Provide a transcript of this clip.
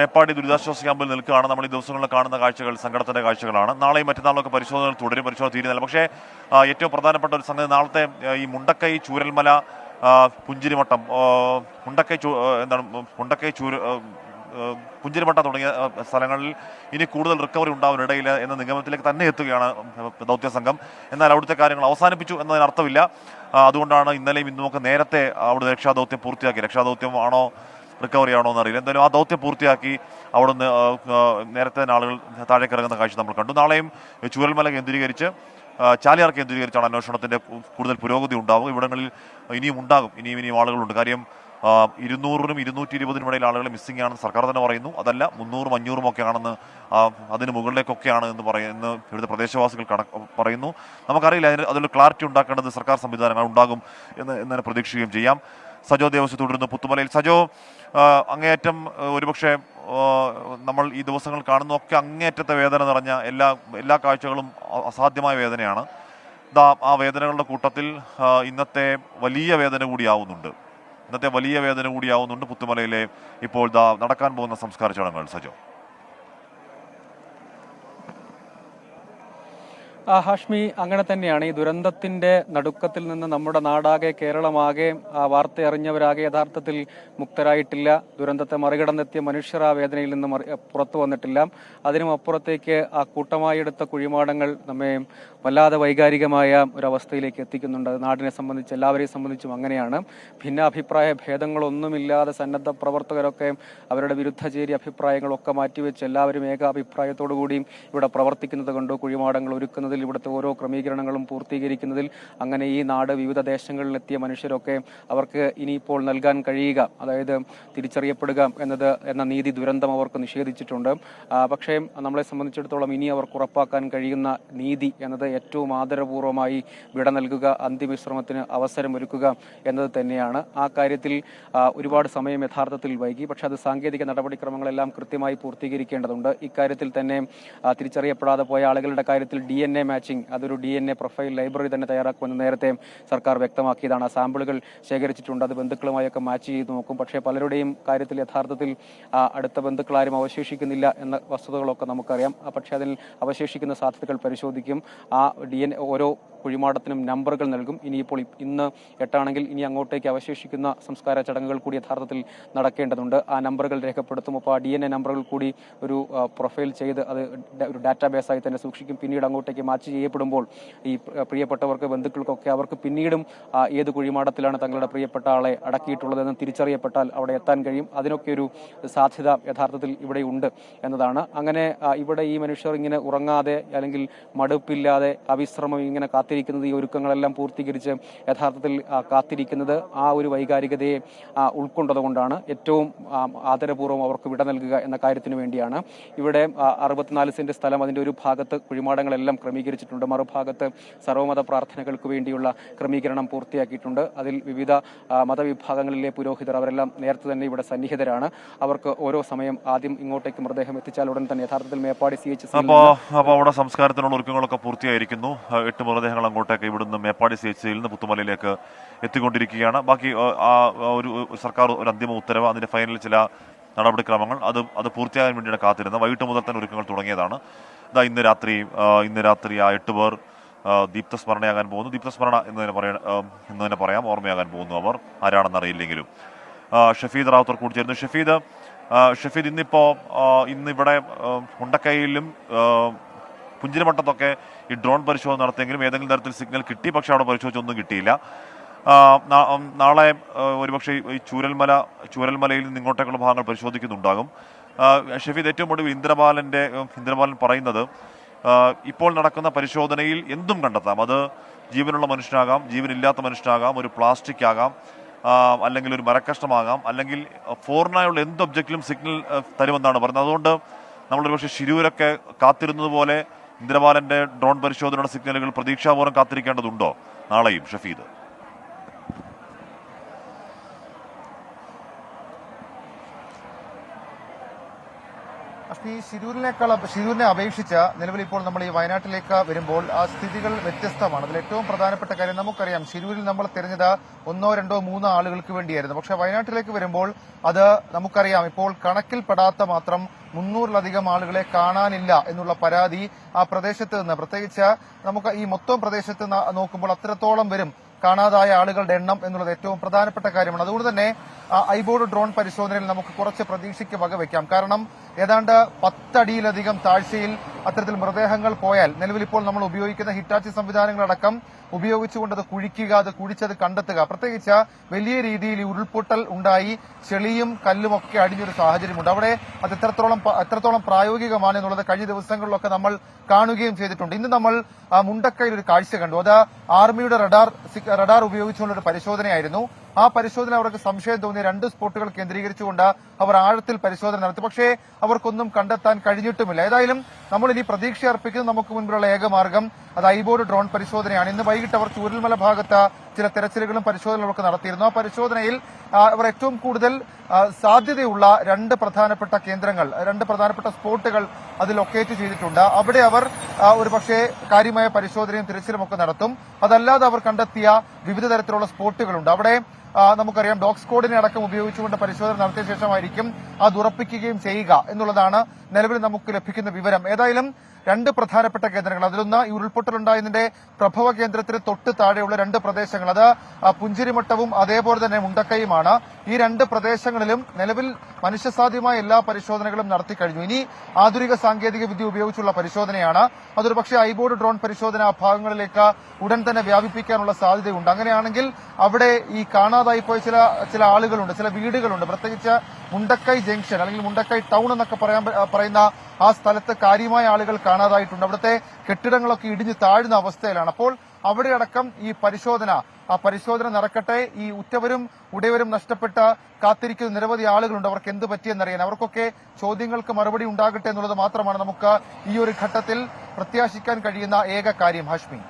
മേപ്പാടി ദുരിതാശ്വാസ ക്യാമ്പിൽ നിൽക്കുകയാണ്. നമ്മൾ ഈ ദിവസങ്ങളിൽ കാണുന്ന കാഴ്ചകൾ സങ്കടത്തിന്റെ കാഴ്ചകളാണ്. നാളെയും മറ്റന്നാളൊക്കെ പരിശോധനകൾ തുടരും, പരിശോധന തീരുന്നില്ല. പക്ഷേ ഏറ്റവും പ്രധാനപ്പെട്ട ഒരു സംഗതി നാളത്തെ ഈ മുണ്ടക്കൈ ചൂരൽമല പുഞ്ചിരിമട്ടം പുഞ്ചിരിമട്ടം തുടങ്ങിയ സ്ഥലങ്ങളിൽ ഇനി കൂടുതൽ റിക്കവറി ഉണ്ടാവാനിടയില്ല എന്ന നിഗമനത്തിലേക്ക് തന്നെ എത്തുകയാണ് ദൗത്യ സംഘം. എന്നാൽ അവിടുത്തെ കാര്യങ്ങൾ അവസാനിപ്പിച്ചു എന്നതിനർത്ഥമില്ല. അതുകൊണ്ടാണ് ഇന്നലെയും ഇന്നുമൊക്കെ നേരത്തെ അവിടെ രക്ഷാദൗത്യം പൂർത്തിയാക്കി. രക്ഷാദൗത്യം ആണോ റിക്കവറി ആണോ എന്നറിയില്ല. എന്തായാലും ആ ദൗത്യം പൂർത്തിയാക്കി അവിടുന്ന് നേരത്തെ ആളുകൾ താഴേക്ക് ഇറങ്ങുന്ന കാഴ്ച നമ്മൾ കണ്ടു. നാളെയും ചൂരൽമല കേന്ദ്രീകരിച്ച് ചാലിയാർ കേന്ദ്രീകരിച്ചാണ് അന്വേഷണത്തിന്റെ കൂടുതൽ പുരോഗതി ഉണ്ടാവും. ഇവിടങ്ങളിൽ ഇനിയും ഉണ്ടാകും, ഇനിയും ആളുകളുണ്ട്. കാര്യം 200-നും 220-നും ഇടയിൽ ആളുകൾ മിസ്സിംഗ് ആണെന്ന് സർക്കാർ തന്നെ പറയുന്നു. അതല്ല 300-ഉം 500-ഉം ഒക്കെ ആണെന്ന്, അതിന് മുകളിലേക്കൊക്കെയാണ് എന്ന് ഇവിടുത്തെ പ്രദേശവാസികൾ പറയുന്നു. നമുക്കറിയില്ല, അതിലൊരു ക്ലാരിറ്റി ഉണ്ടാക്കേണ്ടത് സർക്കാർ സംവിധാനങ്ങൾ ഉണ്ടാകും എന്ന് പ്രതീക്ഷിക്കുകയും ചെയ്യാം. സജോ ദേവസ്വം തുടരുന്നു പുത്തുമലയിൽ. സജോ, അങ്ങേയറ്റം ഒരുപക്ഷെ നമ്മൾ ഈ ദിവസങ്ങൾ കാണുന്നതൊക്കെ അങ്ങേയറ്റത്തെ വേദന നിറഞ്ഞ എല്ലാ കാഴ്ചകളും അസാധ്യമായ വേദനയാണ്. ആ വേദനകളുടെ കൂട്ടത്തിൽ ഇന്നത്തെ വലിയ വേദന കൂടിയാവുന്നുണ്ട് പുത്തുമലയിലെ ഇപ്പോൾ നടക്കാൻ പോകുന്ന സംസ്കാര ചടങ്ങുകൾ. സജോ. ഹാഷ്മി, അങ്ങനെ തന്നെയാണ്. ഈ ദുരന്തത്തിന്റെ നടുക്കത്തിൽ നിന്ന് നമ്മുടെ നാടാകെ, കേരളമാകെ, വാർത്ത അറിഞ്ഞവരാകെ യഥാർത്ഥത്തിൽ മുക്തരായിട്ടില്ല. ദുരന്തത്തെ മറികടന്നെത്തിയ മനുഷ്യർ ആ വേദനയിൽ നിന്ന് പുറത്തു വന്നിട്ടില്ല. അതിനും അപ്പുറത്തേക്ക് ആ കൂട്ടമായി എടുത്ത കുഴിമാടങ്ങൾ നമ്മെ വല്ലാതെ വൈകാരികമായ ഒരവസ്ഥയിലേക്ക് എത്തിക്കുന്നുണ്ട്. നാടിനെ സംബന്ധിച്ച്, എല്ലാവരെയും സംബന്ധിച്ചും അങ്ങനെയാണ്. ഭിന്നാഭിപ്രായ ഭേദങ്ങളൊന്നുമില്ലാതെ സന്നദ്ധ പ്രവർത്തകരൊക്കെ അവരുടെ വിരുദ്ധചേരി അഭിപ്രായങ്ങളൊക്കെ മാറ്റിവെച്ച് എല്ലാവരും ഏകാഭിപ്രായത്തോടു കൂടിയും ഇവിടെ പ്രവർത്തിക്കുന്നത് കണ്ടു. കുഴിമാടങ്ങൾ ഒരുക്കുന്നതിൽ, ഇവിടുത്തെ ഓരോ ക്രമീകരണങ്ങളും പൂർത്തീകരിക്കുന്നതിൽ, അങ്ങനെ ഈ നാട് വിവിധ ദേശങ്ങളിലെത്തിയ മനുഷ്യരൊക്കെ അവർക്ക് ഇനിയിപ്പോൾ നൽകാൻ കഴിയുക, അതായത് തിരിച്ചറിയപ്പെടുക എന്ന നീതി ദുരന്തം അവർക്ക് നിഷേധിച്ചിട്ടുണ്ട്. പക്ഷേ നമ്മളെ സംബന്ധിച്ചിടത്തോളം ഇനി അവർക്ക് ഉറപ്പാക്കാൻ കഴിയുന്ന നീതി എന്നത് ഏറ്റവും ആദരപൂർവ്വമായി വിട നൽകുക, അന്ത്യവിശ്രമത്തിന് അവസരമൊരുക്കുക എന്നത് തന്നെയാണ്. ആ കാര്യത്തിൽ ഒരുപാട് സമയം യഥാർത്ഥത്തിൽ വൈകി. പക്ഷെ അത് സാങ്കേതിക നടപടിക്രമങ്ങളെല്ലാം കൃത്യമായി പൂർത്തീകരിക്കേണ്ടതുണ്ട്. ഇക്കാര്യത്തിൽ തന്നെ തിരിച്ചറിയപ്പെടാതെ പോയ ആളുകളുടെ കാര്യത്തിൽ DNA മാച്ചിങ്, അതൊരു DNA പ്രൊഫൈൽ ലൈബ്രറി തന്നെ തയ്യാറാക്കുമെന്ന് നേരത്തെ സർക്കാർ വ്യക്തമാക്കിയതാണ്. ആ സാമ്പിളുകൾ ശേഖരിച്ചിട്ടുണ്ട്. അത് ബന്ധുക്കളുമായൊക്കെ മാച്ച് ചെയ്ത് നോക്കും. പക്ഷേ പലരുടെയും കാര്യത്തിൽ യഥാർത്ഥത്തിൽ അടുത്ത ബന്ധുക്കളാരും അവശേഷിക്കുന്നില്ല എന്ന വസ്തുതകളൊക്കെ നമുക്കറിയാം. പക്ഷേ അതിൽ അവശേഷിക്കുന്ന സാധ്യതകൾ പരിശോധിക്കും. ആ DNA ഓരോ കുഴിമാടത്തിനും നമ്പറുകൾ നൽകും. ഇനിയിപ്പോൾ ഇന്ന് 8 ആണെങ്കിൽ ഇനി അങ്ങോട്ടേക്ക് അവശേഷിക്കുന്ന സംസ്കാര ചടങ്ങുകൾ കൂടി യഥാർത്ഥത്തിൽ നടക്കേണ്ടതുണ്ട്. ആ നമ്പറുകൾ രേഖപ്പെടുത്തും. അപ്പോൾ ആ DNA നമ്പറുകൾ കൂടി ഒരു പ്രൊഫൈൽ ചെയ്ത് അത് ഒരു ഡാറ്റാബേസായി തന്നെ സൂക്ഷിക്കും. പിന്നീട് അങ്ങോട്ടേക്ക് മാച്ച് ചെയ്യപ്പെടുമ്പോൾ ഈ പ്രിയപ്പെട്ടവർക്ക്, ബന്ധുക്കൾക്കൊക്കെ അവർക്ക് പിന്നീടും ഏത് കുഴിമാടത്തിലാണ് തങ്ങളുടെ പ്രിയപ്പെട്ട ആളെ അടക്കിയിട്ടുള്ളതെന്ന് തിരിച്ചറിയപ്പെട്ടാൽ അവിടെ എത്താൻ കഴിയും. അതിനൊക്കെ ഒരു സാധ്യത യഥാർത്ഥത്തിൽ ഇവിടെ ഉണ്ട് എന്നതാണ്. അങ്ങനെ ഇവിടെ ഈ മനുഷ്യർ ഇങ്ങനെ ഉറങ്ങാതെ, അല്ലെങ്കിൽ മടുപ്പില്ലാതെ, അവിശ്രമം ഇങ്ങനെ കാത്തിരിക്കുന്നത്, ഈ ഒരുക്കങ്ങളെല്ലാം പൂർത്തീകരിച്ച് യഥാർത്ഥത്തിൽ കാത്തിരിക്കുന്നത് ആ ഒരു വൈകാരികതയെ ഉൾക്കൊണ്ടതുകൊണ്ടാണ്. ഏറ്റവും ആദരപൂർവ്വം അവർക്ക് വിട നൽകുക എന്ന കാര്യത്തിന് വേണ്ടിയാണ്. ഇവിടെ 64 സെന്റ് സ്ഥലം, അതിൻ്റെ ഒരു ഭാഗത്ത് കുഴിമാടങ്ങളെല്ലാം ക്രമീകരിച്ചിട്ടുണ്ട്. മറുഭാഗത്ത് സർവ്വമത പ്രാർത്ഥനകൾക്ക് വേണ്ടിയുള്ള ക്രമീകരണം പൂർത്തിയാക്കിയിട്ടുണ്ട്. അതിൽ വിവിധ മതവിഭാഗങ്ങളിലെ പുരോഹിതർ അവരെല്ലാം നേരത്തെ തന്നെ ഇവിടെ സന്നിഹിതരാണ്. അവർക്ക് ഓരോ സമയം ആദ്യം ഇങ്ങോട്ടേക്ക് മൃതദേഹം എത്തിച്ചാൽ ഉടൻ തന്നെ യഥാർത്ഥത്തിൽ മേപ്പാടി CHC അവിടെ സംസ്കാരത്തിനുള്ള ഒരുക്കങ്ങളൊക്കെ പൂർത്തിയായിരിക്കുന്നു. 8 മൃതദേഹങ്ങൾ അങ്ങോട്ടേക്ക് ഇവിടുന്ന് മേപ്പാടി CHCയിൽ നിന്ന് പുത്തുമലയിലേക്ക് എത്തിക്കൊണ്ടിരിക്കുകയാണ്. ബാക്കി ഒരു സർക്കാർ ഒരു അന്തിമ ഉത്തരവ്, അതിന്റെ ഫൈനൽ ചില നടപടിക്രമങ്ങൾ, അത് പൂർത്തിയാകാൻ വേണ്ടിയാണ് കാത്തിരുന്നത്. വൈകിട്ട് മുതൽ തന്നെ ഒരുക്കങ്ങൾ തുടങ്ങിയതാണ്. ഇന്ന് രാത്രി ആ 8 പേർ ദീപ്തസ്മരണയാകാൻ പോകുന്നു. ദീപ്തസ്മരണ എന്ന് തന്നെ പറയാം. ഓർമ്മയാകാൻ പോകുന്നു അവർ, ആരാണെന്നറിയില്ലെങ്കിലും. ഷഫീദ് റാവുത്തർ കൂടി ചേരുന്നു. ഷഫീദ്, ഇന്നിവിടെ മുണ്ടക്കൈയിലും പുഞ്ചിരിമട്ടത്തൊക്കെ ഈ ഡ്രോൺ പരിശോധന നടത്തിയെങ്കിലും ഏതെങ്കിലും തരത്തിൽ സിഗ്നൽ കിട്ടി. പക്ഷെ അവിടെ പരിശോധിച്ചൊന്നും കിട്ടിയില്ല. നാളെ ഒരുപക്ഷെ ഈ ചൂരൽമലയിൽ നിന്ന് ഇങ്ങോട്ടേക്കുള്ള ഭാഗങ്ങൾ പരിശോധിക്കുന്നുണ്ടാകും. ഷഫീദ്, ഏറ്റവും ഒടുവിൽ ഇന്ദ്രപാലൻ പറയുന്നത് ഇപ്പോൾ നടക്കുന്ന പരിശോധനയിൽ എന്തും കണ്ടെത്താം. അത് ജീവനുള്ള മനുഷ്യനാകാം, ജീവനില്ലാത്ത മനുഷ്യനാകാം, ഒരു പ്ലാസ്റ്റിക് ആകാം, അല്ലെങ്കിൽ ഒരു മരക്കഷ്ണമാകാം, അല്ലെങ്കിൽ ഫോറിനായുള്ള എന്ത് ഒബ്ജക്റ്റിലും സിഗ്നൽ തരുമെന്നാണ് പറയുന്നത്. അതുകൊണ്ട് നമ്മളൊരു പക്ഷേ ശിരൂരൊക്കെ കാത്തിരുന്നത് പോലെ ഇന്ദ്രപാലന്റെ ഡ്രോൺ പരിശോധനയുടെ സിഗ്നലുകൾ പ്രതീക്ഷാപൂർവ്വം കാത്തിരിക്കേണ്ടതുണ്ടോ നാളെയും, ഷഫീദ്? ഈ ശിരൂരിനെ അപേക്ഷിച്ച് നിലവിൽ ഇപ്പോൾ നമ്മൾ ഈ വയനാട്ടിലേക്ക് വരുമ്പോൾ ആ സ്ഥിതികൾ വ്യത്യസ്തമാണ്. അതിൽ ഏറ്റവും പ്രധാനപ്പെട്ട കാര്യം നമുക്കറിയാം, ശിരൂരിൽ നമ്മൾ തിരഞ്ഞത് 1, 2, 3 ആളുകൾക്ക് വേണ്ടിയായിരുന്നു. പക്ഷെ വയനാട്ടിലേക്ക് വരുമ്പോൾ അത് നമുക്കറിയാം, ഇപ്പോൾ കണക്കിൽപ്പെടാത്ത മാത്രം 300-ലധികം ആളുകളെ കാണാനില്ല എന്നുള്ള പരാതി ആ പ്രദേശത്ത് നിന്ന്, പ്രത്യേകിച്ച് നമുക്ക് ഈ മൊത്തം പ്രദേശത്ത് നോക്കുമ്പോൾ അത്രത്തോളം വരും കാണാതായ ആളുകളുടെ എണ്ണം എന്നുള്ളത് ഏറ്റവും പ്രധാനപ്പെട്ട കാര്യമാണ്. അതുകൊണ്ട് തന്നെ ഐബോർഡ് ഡ്രോൺ പരിശോധനയിൽ നമുക്ക് കുറച്ച് പ്രതീക്ഷയ്ക്ക് വകവെക്കാം. കാരണം ഏതാണ്ട് 10 അടിയിലധികം താഴ്ചയിൽ അത്തരത്തിൽ മൃതദേഹങ്ങൾ പോയാൽ നിലവിൽ ഇപ്പോൾ നമ്മൾ ഉപയോഗിക്കുന്ന ഹിറ്റാച്ചി സംവിധാനങ്ങളടക്കം ഉപയോഗിച്ചുകൊണ്ട് അത് കുഴിക്കുക, അത് കുഴിച്ചത് കണ്ടെത്തുക, പ്രത്യേകിച്ച് വലിയ രീതിയിൽ ഈ ഉരുൾപൊട്ടൽ ഉണ്ടായി ചെളിയും കല്ലും ഒക്കെ അടിഞ്ഞൊരു സാഹചര്യമുണ്ട്. അവിടെ അത് എത്രത്തോളം പ്രായോഗികമാണ് എന്നുള്ളത് കഴിഞ്ഞ ദിവസങ്ങളിലൊക്കെ നമ്മൾ കാണുകയും ചെയ്തിട്ടുണ്ട്. ഇന്ന് നമ്മൾ മുണ്ടക്കയിൽ ഒരു കാഴ്ച കണ്ടു. അത് ആർമിയുടെ റഡാർ ഉപയോഗിച്ചുള്ള ഒരു പരിശോധനയായിരുന്നു. ആ പരിശോധന അവർക്ക് സംശയം തോന്നിയ 2 സ്പോട്ടുകൾ കേന്ദ്രീകരിച്ചുകൊണ്ട് അവർ ആഴത്തിൽ പരിശോധന നടത്തി. പക്ഷേ അവർക്കൊന്നും കണ്ടെത്താൻ കഴിഞ്ഞിട്ടുമില്ല. ഏതായാലും നമ്മൾ ഇനി പ്രതീക്ഷ അർപ്പിക്കുന്നത് നമുക്ക് മുൻപിലുള്ള ഏകമാർഗം അത് ഐബോർഡ് ഡ്രോൺ പരിശോധനയാണ്. ഇന്ന് വൈകിട്ട് അവർ ചൂരൽമല ഭാഗത്ത് ചില തെരച്ചിലുകളും പരിശോധനകളൊക്കെ നടത്തിയിരുന്നു. ആ പരിശോധനയിൽ അവർ ഏറ്റവും കൂടുതൽ സാധ്യതയുള്ള 2 പ്രധാനപ്പെട്ട കേന്ദ്രങ്ങൾ, 2 പ്രധാനപ്പെട്ട സ്പോട്ടുകൾ അത് ലൊക്കേറ്റ് ചെയ്തിട്ടുണ്ട്. അവിടെ അവർ ഒരുപക്ഷെ കാര്യമായ പരിശോധനയും തിരച്ചിലും ഒക്കെ നടത്തും. അതല്ലാതെ അവർ കണ്ടെത്തിയ വിവിധ തരത്തിലുള്ള സ്പോട്ടുകളുണ്ട്. അവിടെ നമുക്കറിയാം ഡോഗ് സ്ക്വാഡിനെ അടക്കം ഉപയോഗിച്ചുകൊണ്ട് പരിശോധന നടത്തിയ ശേഷമായിരിക്കും അത് ഉറപ്പിക്കുകയും ചെയ്യുക എന്നുള്ളതാണ് നിലവിൽ നമുക്ക് ലഭിക്കുന്ന വിവരം. ഏതായാലും 2 പ്രധാനപ്പെട്ട കേന്ദ്രങ്ങൾ, അതിലൊന്ന് ഈ ഉരുൾപൊട്ടലുണ്ടായതിന്റെ പ്രഭവ കേന്ദ്രത്തിന് തൊട്ട് താഴെയുള്ള 2 പ്രദേശങ്ങൾ, അത് പുഞ്ചിരിമട്ടവും അതേപോലെ തന്നെ മുണ്ടക്കയുമാണ്. ഈ 2 പ്രദേശങ്ങളിലും നിലവിൽ മനുഷ്യസാധ്യമായ എല്ലാ പരിശോധനകളും നടത്തി കഴിഞ്ഞു. ഇനി ആധുനിക സാങ്കേതിക വിദ്യ ഉപയോഗിച്ചുള്ള പരിശോധനയാണ്. അതൊരു പക്ഷേ ഐബോർഡ് ഡ്രോൺ പരിശോധന ആ ഭാഗങ്ങളിലേക്ക് ഉടൻ തന്നെ വ്യാപിപ്പിക്കാനുള്ള സാധ്യതയുണ്ട്. അങ്ങനെയാണെങ്കിൽ അവിടെ ഈ കാണാതായി പോയ ചില ആളുകളുണ്ട്, ചില വീടുകളുണ്ട്. പ്രത്യേകിച്ച് മുണ്ടക്കൈ ജംഗ്ഷൻ അല്ലെങ്കിൽ മുണ്ടക്കൈ ടൗൺ എന്നൊക്കെ പറയുന്ന ആ സ്ഥലത്ത് കാര്യമായ ആളുകൾ കാണാതായിട്ടുണ്ട്. അവിടുത്തെ കെട്ടിടങ്ങളൊക്കെ ഇടിഞ്ഞു താഴുന്ന അവസ്ഥയിലാണ്. അപ്പോൾ അവിടെ അടക്കം ഈ പരിശോധന നടക്കട്ടെ. ഈ ഉറ്റവരും ഉടയവരും നഷ്ടപ്പെട്ട് കാത്തിരിക്കുന്ന നിരവധി ആളുകളുണ്ട്. അവർക്ക് എന്ത് പറ്റിയെന്നറിയാൻ, അവർക്കൊക്കെ ചോദ്യങ്ങൾക്ക് മറുപടി ഉണ്ടാകട്ടെ എന്നുള്ളത് മാത്രമാണ് നമുക്ക് ഈ ഒരു ഘട്ടത്തിൽ പ്രത്യാശിക്കാൻ കഴിയുന്ന ഏക കാര്യം. ഹാഷ്മി.